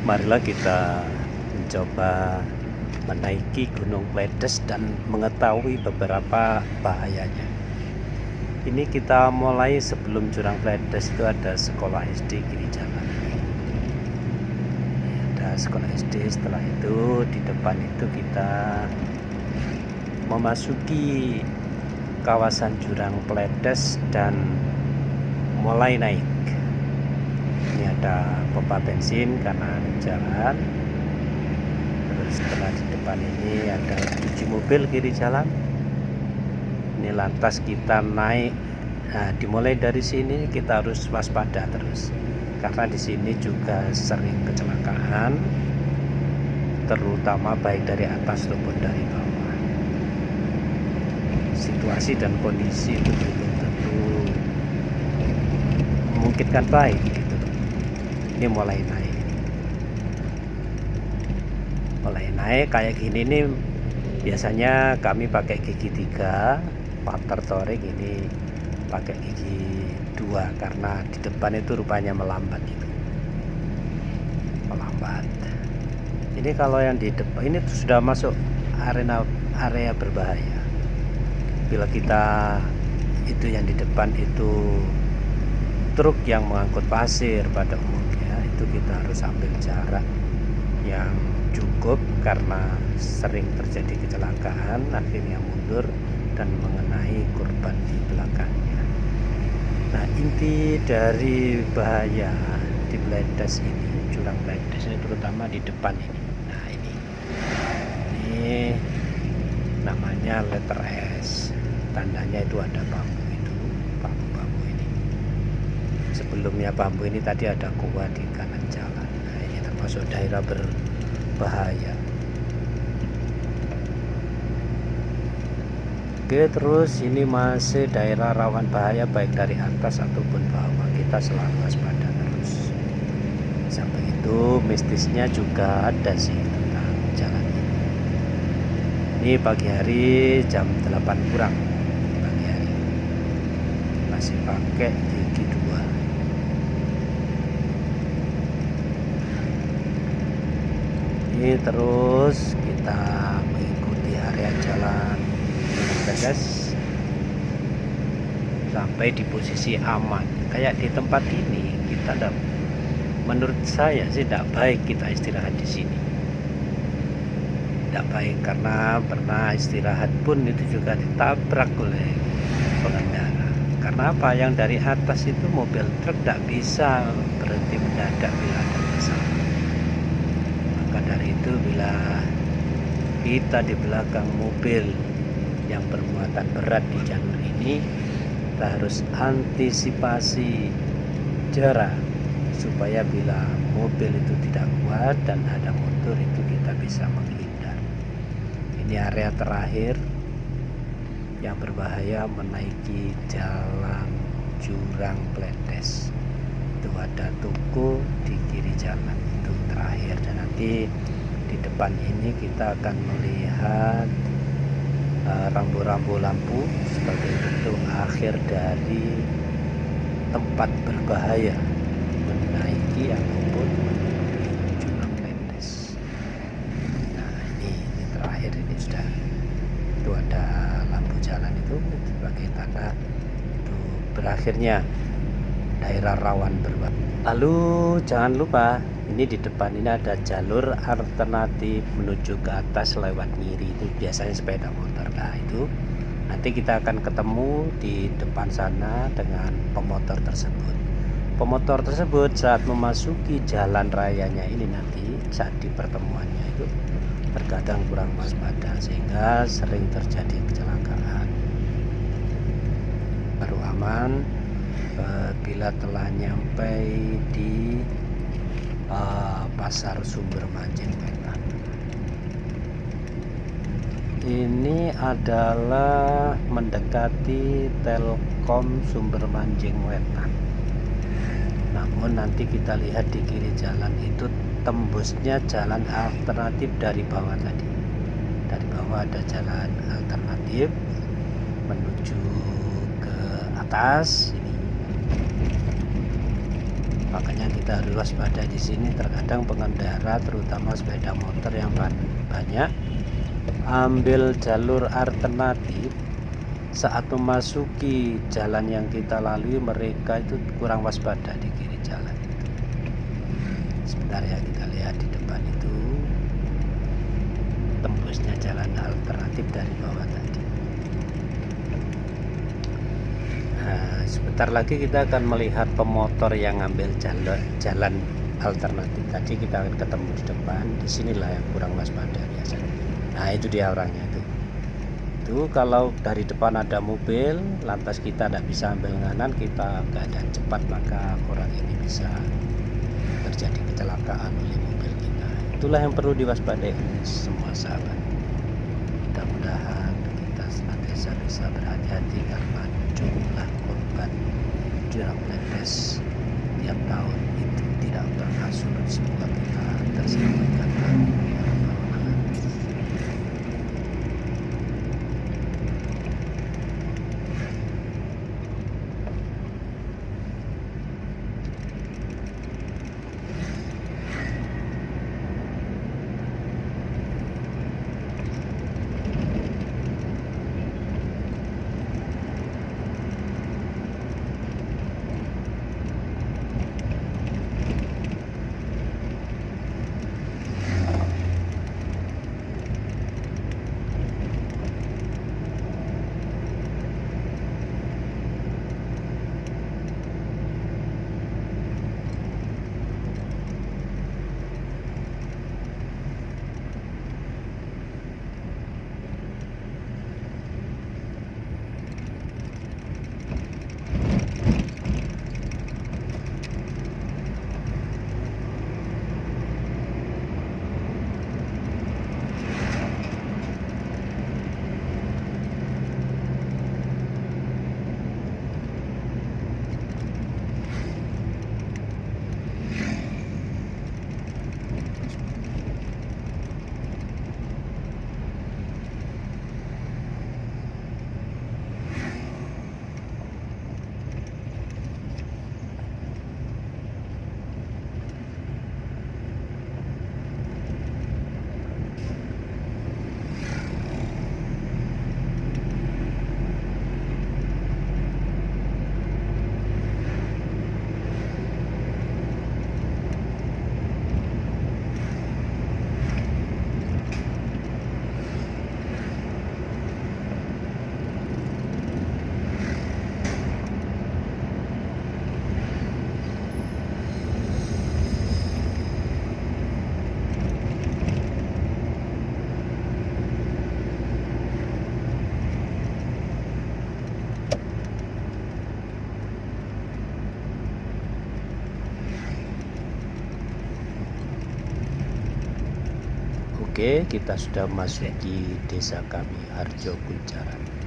Marilah kita mencoba menaiki Gunung Pledes dan mengetahui beberapa bahayanya. Ini kita mulai sebelum Jurang Pledes itu ada sekolah SD kiri jalan. Ada sekolah SD, setelah itu di depan itu kita memasuki kawasan Jurang Pledes dan mulai naik. Ini ada pompa bensin kanan jalan. Terus setelah di depan ini ada 7 mobil kiri jalan. Ini lantas kita naik. Nah, dimulai dari sini kita harus waspada terus, karena di sini juga sering kecelakaan, terutama baik dari atas maupun dari bawah. Situasi dan kondisi itu belum tentu memungkinkan baik gitu. Ini mulai naik kayak gini nih. Biasanya kami pakai gigi 3, Pater Touring ini pakai gigi 2 karena di depan itu rupanya melambat itu. Ini kalau yang di depan ini sudah masuk area berbahaya. Bila kita itu yang di depan itu truk yang mengangkut pasir pada umumnya, itu kita harus ambil jarak yang cukup karena sering terjadi kecelakaan, akhirnya mundur dan mengenai korban di belakangnya. Nah, inti dari bahaya di Pledes ini, Jurang Pledes ini terutama di depan ini. Nah, ini namanya letter S, tandanya itu ada bambu itu, bambu ini. Sebelumnya bambu ini tadi ada gua di kanan jalan. Nah, ini termasuk daerah berbahaya. Oke, terus ini masih daerah rawan bahaya baik dari atas ataupun bawah. Kita selalu waspada terus. Sampai itu mistisnya juga ada sih tentang jalan ini. Ini pagi hari jam 8 kurang pagi hari. Masih pakai gigi 2. Ini terus kita mengikuti area jalan Pledes sampai di posisi aman. Kayak di tempat ini kita menurut saya sih tidak baik kita istirahat di sini. Tidak baik karena pernah istirahat pun itu juga ditabrak oleh pengendara. Karena apa? Yang dari atas itu mobil truk tidak bisa berhenti mendadak bila ada masalah. Maka dari itu bila kita di belakang mobil yang bermuatan berat di jalur ini, kita harus antisipasi jarak supaya bila mobil itu tidak kuat dan ada motor itu kita bisa menghindar. Ini area terakhir yang berbahaya menaiki jalan Jurang Pledes. Itu ada toko di kiri jalan, itu terakhir, dan nanti di depan ini kita akan melihat rambu-rambu lampu sebagai bentuk akhir dari tempat berbahaya menaiki ataupun menuju Jurang Pledes. Nah, ini terakhir, ini sudah itu ada lampu jalan itu sebagai tanda itu berakhirnya daerah rawan berbahaya. Lalu jangan lupa ini di depan ini ada jalur alternatif menuju ke atas lewat Ngiri, itu biasanya sepeda motor. Nah, itu nanti kita akan ketemu di depan sana dengan pemotor tersebut. Pemotor tersebut saat memasuki jalan rayanya ini nanti saat di pertemuannya itu terkadang kurang waspada sehingga sering terjadi kecelakaan. Baru aman bila telah nyampe di Pasar Sumber Manjing Wetan. Ini adalah mendekati Telkom Sumber Manjing Wetan. Namun nanti kita lihat di kiri jalan itu tembusnya jalan alternatif dari bawah tadi. Dari bawah ada jalan alternatif menuju ke atas ini. Makanya kita harus waspada di sini. Terkadang pengendara terutama sepeda motor yang banyak ambil jalur alternatif saat memasuki jalan yang kita lalui, mereka itu kurang waspada di kiri jalan. Sebentar ya, kita lihat di depan itu tembusnya jalan alternatif dari bawah tadi. Nah, sebentar lagi kita akan melihat pemotor yang ngambil jalan alternatif tadi. Kita akan ketemu di depan. Disinilah yang kurang waspada biasanya. Nah, itu dia orangnya itu. Kalau dari depan ada mobil, lantas kita tidak bisa ambil kanan, kita keadaan cepat, maka orang ini bisa terjadi kecelakaan oleh mobil kita. Itulah yang perlu diwaspadai semua sahabat. Mudah-mudahan kita senantiasa bisa berhati-hati karena jumlah korban di Rambles tiap tahun itu tidak pernah surut. Semoga kita terselamatkan. Oke, kita sudah masuk di desa kami, Harjo Kuncaran.